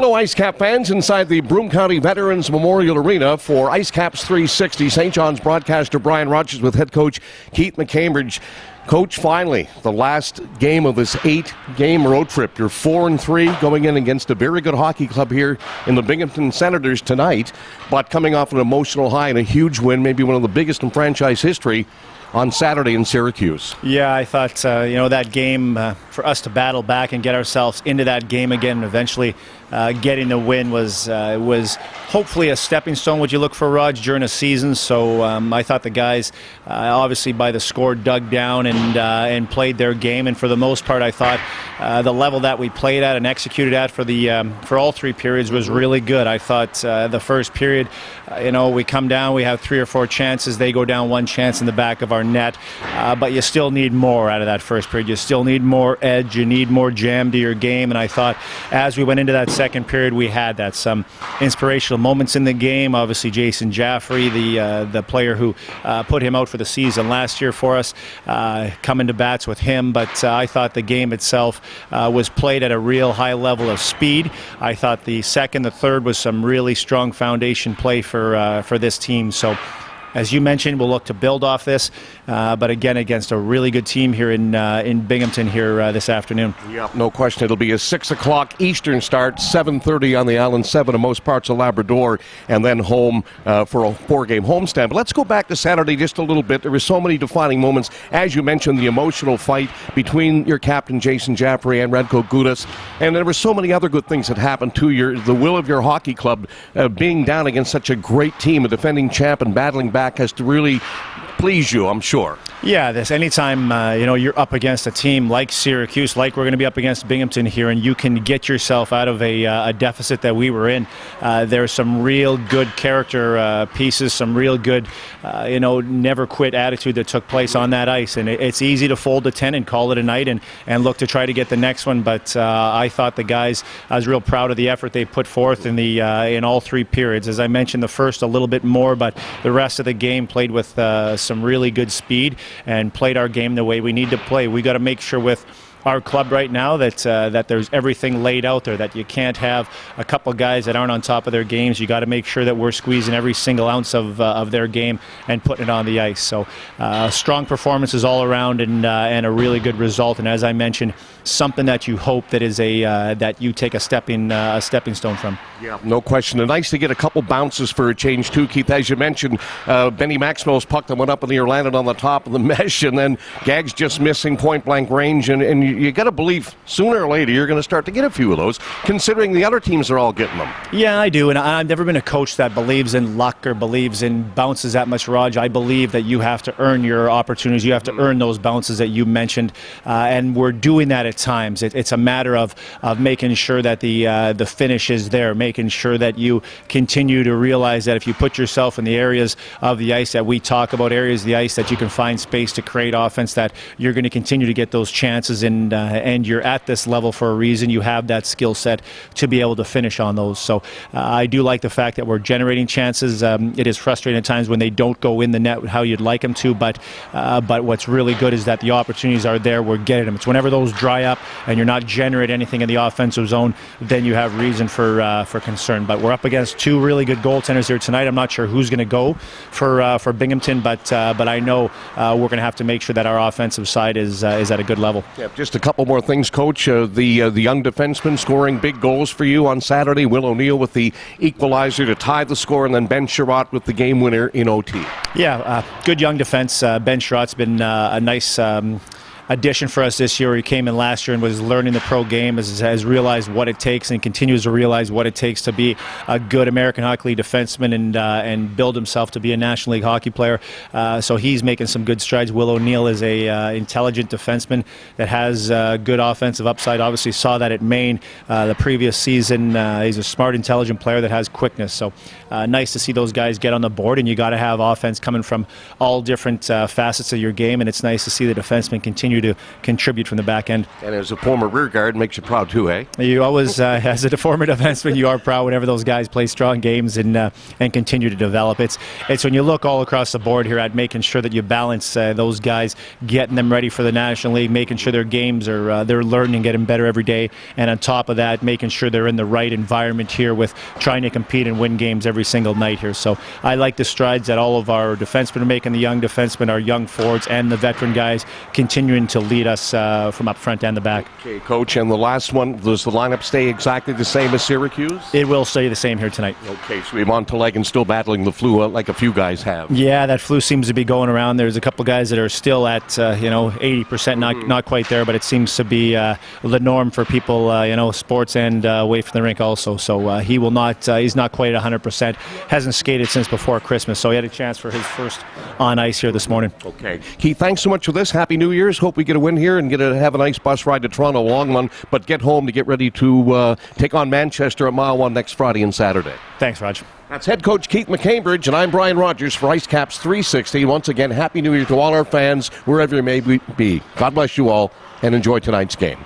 Hello, IceCap fans inside the Broome County Veterans Memorial Arena for IceCaps 360. St. John's broadcaster Brian Rogers with head coach Keith McCambridge. Coach, finally, the last game of this 8-game road trip. You're 4-3 going in against a very good hockey club here in the Binghamton Senators tonight, but coming off an emotional high and a huge win, maybe one of the biggest in franchise history, on Saturday in Syracuse. Yeah, I thought, that game, for us to battle back and get ourselves into that game again and eventually getting the win was hopefully a stepping stone, what you look for, Raj, during a season. So I thought the guys, obviously by the score, dug down and played their game. And for the most part, I thought the level that we played at and executed at for all three periods was really good. I thought the first period, we come down, we have 3 or 4 chances. They go down 1 chance in the back of our net. But you still need more out of that first period. You still need more edge. You need more jam to your game. And I thought as we went into that second period, we had that. Some inspirational moments in the game. Obviously, Jason Jaffrey, the player who put him out for the season last year for us, coming to bats with him. But I thought the game itself was played at a real high level of speed. I thought the second, the third was some really strong foundation play for this team. So, as you mentioned, we'll look to build off this, but again, against a really good team here in Binghamton here this afternoon. Yep, no question. It'll be a 6 o'clock Eastern start, 7:30 on the island, 7 in most parts of Labrador, and then home for a 4-game homestand. But let's go back to Saturday just a little bit. There were so many defining moments. As you mentioned, the emotional fight between your captain, Jason Jaffrey, and Radko Gudas, and there were so many other good things that happened to the will of your hockey club being down against such a great team, a defending champ, and battling back has to really please you, I'm sure. Yeah, anytime you're up against a team like Syracuse, like we're going to be up against Binghamton here, and you can get yourself out of a deficit that we were in. There's some real good character pieces, some real good, never quit attitude that took place on that ice. And it's easy to fold a 10 and call it a night and look to try to get the next one. But I thought the guys, I was real proud of the effort they put forth in all 3 periods. As I mentioned, the first a little bit more, but the rest of the game played with some really good speed and played our game the way we need to play. We got to make sure with our club right now that there's everything laid out there, that you can't have a couple guys that aren't on top of their games. You got to make sure that we're squeezing every single ounce of their game and putting it on the ice. So strong performances all around and a really good result. And as I mentioned, something that you hope that is that you take a stepping stone from. Yeah, no question. And nice to get a couple bounces for a change too, Keith. As you mentioned, Benny Maxwell's puck that went up in the air landed on the top of the mesh, and then Gag's just missing point-blank range, and you got to believe sooner or later you're going to start to get a few of those, considering the other teams are all getting them. Yeah, I do, and I've never been a coach that believes in luck or believes in bounces that much, Raj. I believe that you have to earn your opportunities. You have to earn those bounces that you mentioned, and we're doing that at times. It's a matter of making sure that the finish is there, making sure that you continue to realize that if you put yourself in the areas of the ice that we talk about, areas of the ice that you can find space to create offense, that you're going to continue to get those chances, and you're at this level for a reason. You have that skill set to be able to finish on those. So I do like the fact that we're generating chances. It is frustrating at times when they don't go in the net how you'd like them to, but what's really good is that the opportunities are there. We're getting them. It's whenever those dry up and you're not generating anything in the offensive zone, then you have reason for concern. But we're up against 2 really good goaltenders here tonight. I'm not sure who's going to go for Binghamton, but I know we're going to have to make sure that our offensive side is at a good level. Yeah, just a couple more things, Coach. The young defenseman scoring big goals for you on Saturday. Will O'Neill with the equalizer to tie the score, and then Ben Sherratt with the game winner in OT. Yeah, good young defense. Ben Sherratt's been a nice addition for us this year. He came in last year and was learning the pro game, has realized what it takes and continues to realize what it takes to be a good American Hockey League defenseman and build himself to be a National League hockey player. So he's making some good strides. Will O'Neill is a intelligent defenseman that has good offensive upside. Obviously saw that at Maine the previous season. He's a smart, intelligent player that has quickness. So nice to see those guys get on the board, and you got to have offense coming from all different facets of your game, and it's nice to see the defensemen continue continue to contribute from the back end. And as a former rear guard, makes you proud too, eh? You always, as a former defenseman, you are proud whenever those guys play strong games and continue to develop. It's when you look all across the board here at making sure that you balance those guys, getting them ready for the National League, making sure their games are they're learning and getting better every day, and on top of that, making sure they're in the right environment here with trying to compete and win games every single night here. So I like the strides that all of our defensemen are making, the young defensemen, our young forwards, and the veteran guys continuing to lead us from up front and the back. Okay, Coach, and the last one, does the lineup stay exactly the same as Syracuse? It will stay the same here tonight. Okay, so we have Montalegin still battling the flu like a few guys have. Yeah, that flu seems to be going around. There's a couple guys that are still at 80%, not quite there, but it seems to be the norm for people, sports and away from the rink also. So he will not. He's not quite 100%. Hasn't skated since before Christmas, so he had a chance for his first on ice here this morning. Okay, Keith, thanks so much for this. Happy New Year's. Hope we get a win here and get to have a nice bus ride to Toronto, a long one, but get home to get ready to take on Manchester at Mile 1 next Friday and Saturday. Thanks, Raj. That's head coach Keith McCambridge, and I'm Brian Rogers for IceCaps 360. Once again, Happy New Year to all our fans, wherever you may be. God bless you all, and enjoy tonight's game.